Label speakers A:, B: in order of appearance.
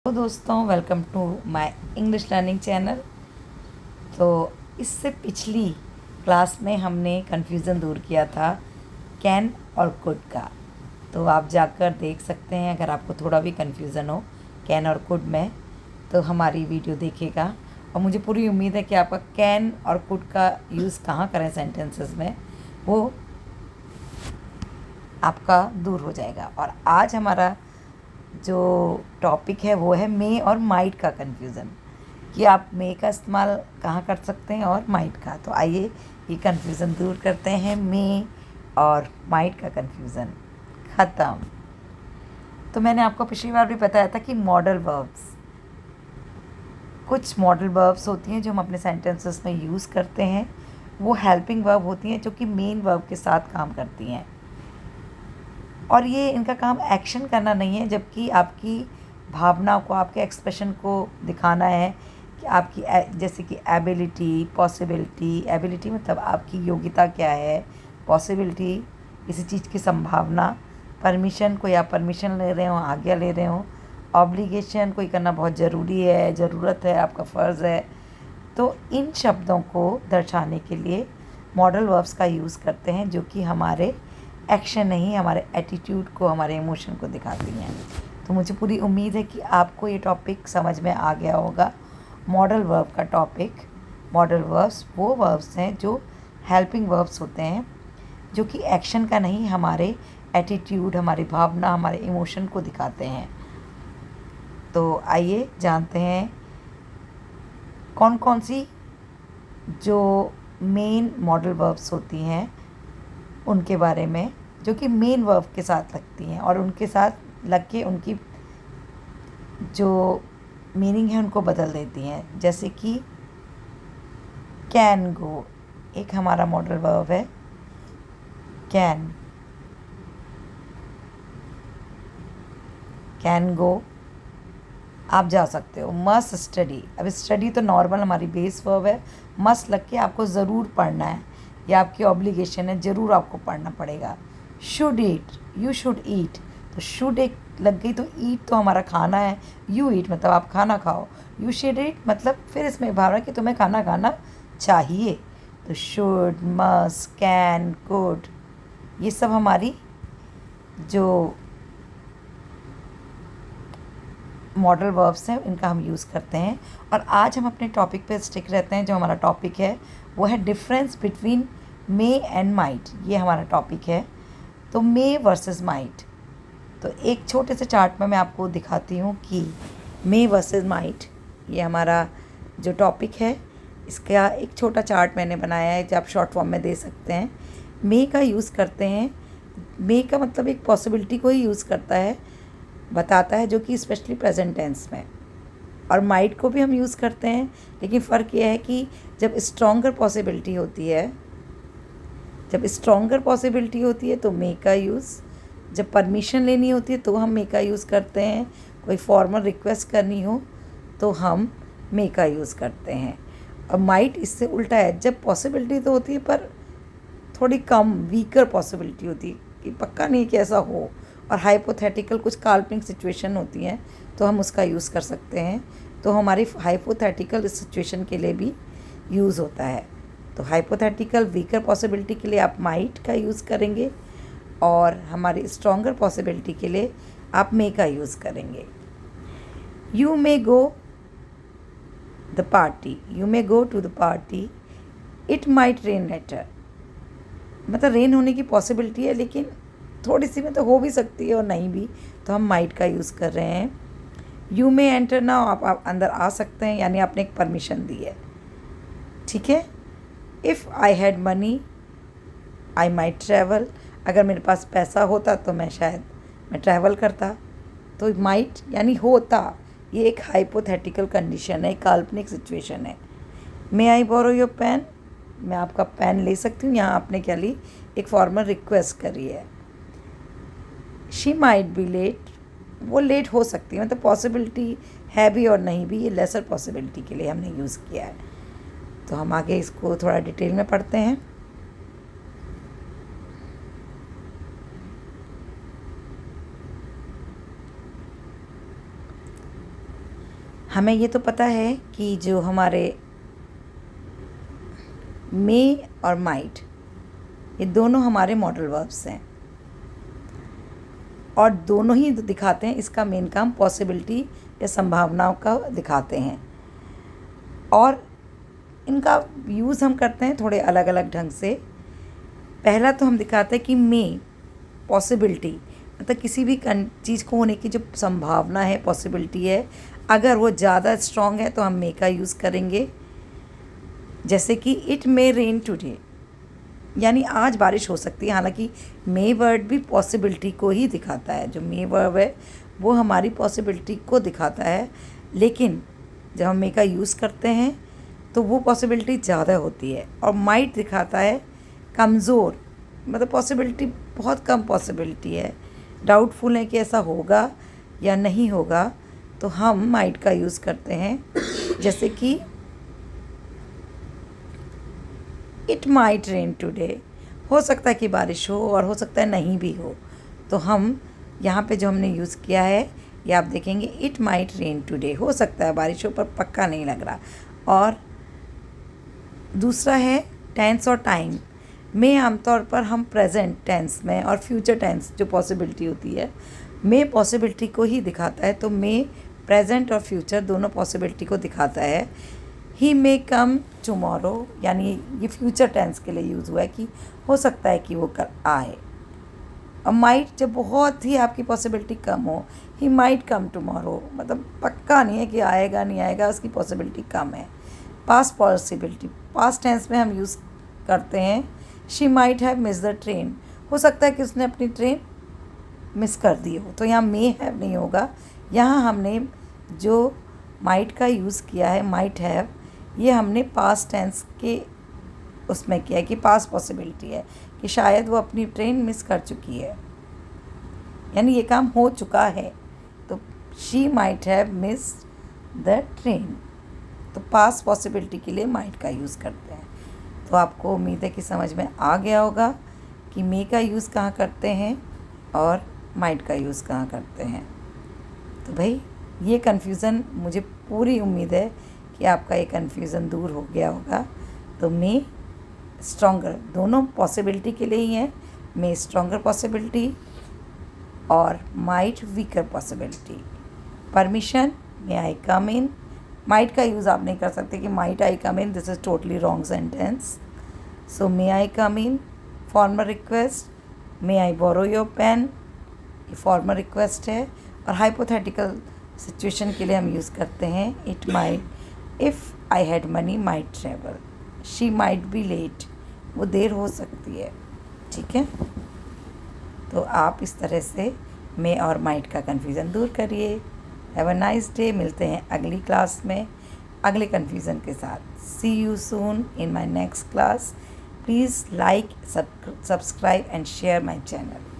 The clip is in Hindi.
A: तो दोस्तों, welcome to my English learning channel. तो इससे पिछली क्लास में हमने कन्फ्यूज़न दूर किया था कैन और कुड का। तो आप जाकर देख सकते हैं अगर आपको थोड़ा भी कन्फ्यूज़न हो कैन और कुड में, तो हमारी वीडियो देखेगा। और मुझे पूरी उम्मीद है कि आपका कैन और कुड का यूज़ कहाँ करें सेंटेंसेस में, वो आपका दूर हो जाएगा। और आज हमारा जो टॉपिक है वो है मे और माइट का कन्फ्यूज़न, कि आप मे का इस्तेमाल कहाँ कर सकते हैं और माइट का। तो आइए ये कन्फ्यूज़न दूर करते हैं, मे और माइट का कन्फ्यूज़न ख़त्म। तो मैंने आपको पिछली बार भी बताया था कि मॉडल वर्ब्स, कुछ मॉडल वर्ब्स होती हैं जो हम अपने सेंटेंसेस में यूज़ करते हैं, वो हेल्पिंग वर्ब होती हैं जो कि मेन वर्ब के साथ काम करती हैं। और ये इनका काम एक्शन करना नहीं है, जबकि आपकी भावनाओं को, आपके एक्सप्रेशन को दिखाना है कि आपकी जैसे कि एबिलिटी, पॉसिबिलिटी। एबिलिटी मतलब आपकी योग्यता क्या है, पॉसिबिलिटी किसी चीज़ की संभावना, परमिशन कोई आप परमिशन ले रहे हो, आज्ञा ले रहे हो, ऑब्लिगेशन कोई करना बहुत ज़रूरी है, ज़रूरत है, आपका फ़र्ज़ है। तो इन शब्दों को दर्शाने के लिए मॉडल वर्ब्स का यूज़ करते हैं जो कि हमारे एक्शन नहीं, हमारे एटीट्यूड को, हमारे इमोशन को दिखाती हैं। तो मुझे पूरी उम्मीद है कि आपको ये टॉपिक समझ में आ गया होगा। मॉडल वर्ब का टॉपिक, मॉडल वर्ब्स वो वर्ब्स हैं जो हेल्पिंग वर्ब्स होते हैं, जो कि एक्शन का नहीं, हमारे एटीट्यूड, हमारी भावना, हमारे इमोशन को दिखाते हैं। तो आइए जानते हैं कौन कौन सी जो मेन मॉडल वर्ब्स होती हैं उनके बारे में, जो कि मेन वर्ब के साथ लगती हैं और उनके साथ लग के उनकी जो मीनिंग है उनको बदल देती हैं। जैसे कि कैन गो, एक हमारा मॉडल वर्ब है कैन। कैन गो, आप जा सकते हो। मस्ट स्टडी, अब स्टडी तो नॉर्मल हमारी बेस वर्ब है, मस्ट लग के आपको ज़रूर पढ़ना है, या आपकी ऑब्लिगेशन है, ज़रूर आपको पढ़ना पड़ेगा। Should eat, you should eat, तो शुड एक लग गई, तो ईट तो हमारा खाना है, यू ईट मतलब आप खाना खाओ, यू शुड ईट मतलब फिर इसमें भाव है कि तुम्हें खाना खाना चाहिए। तो शुड, मस्ट, कैन, कुड, ये सब हमारी जो मॉडल वर्ब्स हैं इनका हम यूज़ करते हैं। और आज हम अपने टॉपिक पे स्टिक रहते हैं। जो हमारा टॉपिक है वो है difference between may and might, ये हमारा टॉपिक है। तो मे वर्सेस माइट, तो एक छोटे से चार्ट में मैं आपको दिखाती हूँ कि मे वर्सेस माइट, ये हमारा जो टॉपिक है इसका एक छोटा चार्ट मैंने बनाया है जो आप शॉर्ट फॉर्म में दे सकते हैं। मे का यूज़ करते हैं, मे का मतलब एक पॉसिबिलिटी को ही यूज़ करता है, बताता है, जो कि स्पेशली प्रेजेंट टेंस में। और माइट को भी हम यूज़ करते हैं, लेकिन फ़र्क यह है कि जब स्ट्रॉन्गर पॉसिबिलिटी होती है, जब स्ट्रॉन्गर पॉसिबिलिटी होती है तो मे का यूज़, जब परमिशन लेनी होती है तो हम मे का यूज़ करते हैं, कोई फॉर्मल रिक्वेस्ट करनी हो तो हम मे का यूज़ करते हैं। और माइट इससे उल्टा है, जब पॉसिबिलिटी तो होती है पर थोड़ी कम, वीकर पॉसिबिलिटी होती है कि पक्का नहीं कि ऐसा हो, और हाइपोथेटिकल कुछ काल्पनिक सिचुएशन होती हैं तो हम उसका यूज़ कर सकते हैं। तो हमारी हाइपोथेटिकल सिचुएशन के लिए भी यूज़ होता है। तो हाइपोथेटिकल वीकर पॉसिबिलिटी के लिए आप माइट का यूज़ करेंगे, और हमारी स्ट्रॉन्गर पॉसिबिलिटी के लिए आप मे का यूज़ करेंगे। You may go the party, you may go to the party, it might rain later, मतलब रेन होने की पॉसिबिलिटी है लेकिन थोड़ी सी में तो हो भी सकती है और नहीं भी, तो हम माइट का यूज़ कर रहे हैं। यू मे एंटर नाउ, आप अंदर आ सकते हैं, यानी आपने एक परमिशन दी है, ठीक है। If I had money I might travel, अगर मेरे पास पैसा होता तो मैं ट्रैवल करता। तो माइट यानी होता, ये एक हाइपोथेटिकल कंडीशन है, काल्पनिक सिचुएशन है। मे आई बोरो योर पेन, मैं आपका पेन ले सकती हूँ, यहाँ आपने क्या ली, एक फॉर्मल रिक्वेस्ट करी है। शी माइट बी लेट, वो लेट हो सकती है, मतलब पॉसिबिलिटी है भी और नहीं भी, ये लेसर पॉसिबिलिटी के लिए हमने यूज़ किया है। तो हम आगे इसको थोड़ा डिटेल में पढ़ते हैं। हमें ये तो पता है कि जो हमारे मे और माइट, ये दोनों हमारे मॉडल वर्ब्स हैं और दोनों ही दिखाते हैं, इसका मेन काम पॉसिबिलिटी या संभावनाओं का दिखाते हैं। और इनका यूज़ हम करते हैं थोड़े अलग अलग ढंग से। पहला तो हम दिखाते हैं कि मे पॉसिबिलिटी, मतलब किसी भी चीज़ को होने की जो संभावना है, पॉसिबिलिटी है, अगर वो ज़्यादा स्ट्रॉन्ग है तो हम मे का यूज़ करेंगे। जैसे कि इट मे रेन टुडे, यानी आज बारिश हो सकती है। हालांकि मे वर्ड भी पॉसिबिलिटी को ही दिखाता है, जो मे वर्ड है वो हमारी पॉसिबिलिटी को दिखाता है, लेकिन जब हम मे का यूज़ करते हैं तो वो पॉसिबिलिटी ज़्यादा होती है। और माइट दिखाता है कमज़ोर, मतलब पॉसिबिलिटी बहुत कम पॉसिबिलिटी है, डाउटफुल है कि ऐसा होगा या नहीं होगा, तो हम माइट का यूज़ करते हैं। जैसे कि इट माइट रेन टुडे, हो सकता है कि बारिश हो और हो सकता है नहीं भी हो। तो हम यहाँ पे जो हमने यूज़ किया है ये आप देखेंगे, इट माइट रेन टुडे, हो सकता है बारिश हो पर पक्का नहीं लग रहा। और दूसरा है टेंस और टाइम में, आमतौर पर हम प्रेजेंट टेंस में और फ्यूचर टेंस जो पॉसिबिलिटी होती है, में पॉसिबिलिटी को ही दिखाता है। तो में प्रेजेंट और फ्यूचर दोनों पॉसिबिलिटी को दिखाता है। ही मे कम टुमारो, यानी ये फ्यूचर टेंस के लिए यूज़ हुआ है कि हो सकता है कि वो कल आए। और माइट जब बहुत ही आपकी पॉसिबिलिटी कम हो, ही माइट कम टुमारो, मतलब पक्का नहीं है कि आएगा नहीं आएगा, उसकी पॉसिबिलिटी कम है। पास्ट पॉसिबिलिटी, पास्ट टेंस में हम यूज़ करते हैं, she might have miss the train, हो सकता है कि उसने अपनी ट्रेन मिस कर दी हो। तो यहाँ मे हैव नहीं होगा, यहाँ हमने जो माइट का यूज़ किया है, माइट हैव, ये हमने पास्ट टेंस के उसमें किया है कि पास्ट पॉसिबिलिटी है कि शायद वो अपनी ट्रेन मिस कर चुकी है, यानी ये काम हो चुका है। तो she might have miss the train, तो पास्ट पॉसिबिलिटी के लिए माइट का यूज़ करते हैं। तो आपको उम्मीद है कि समझ में आ गया होगा कि मे का यूज़ कहाँ करते हैं और माइट का यूज़ कहाँ करते हैं। तो भाई ये कन्फ्यूज़न, मुझे पूरी उम्मीद है कि आपका ये कन्फ्यूज़न दूर हो गया होगा। तो मे स्ट्रॉन्गर, दोनों पॉसिबिलिटी के लिए ही है, मे स्ट्रॉन्गर पॉसिबिलिटी और might weaker possibility. Permission, may I come in, might का यूज़ आप नहीं कर सकते कि might I come in, this is totally wrong sentence. So may I come in. Formal request, may I borrow your pen, ये फॉर्मल रिक्वेस्ट है। और हाइपोथेटिकल सिचुएशन के लिए हम यूज़ करते हैं, it might, if I had money might travel, she might be late, वो देर हो सकती है। ठीक है, तो आप इस तरह से मे और माइट का कन्फ्यूज़न दूर करिए। हैव अ नाइस डे, मिलते हैं अगली क्लास में अगले कन्फ्यूज़न के साथ। See you soon in my next class. Please like, subscribe and share my channel.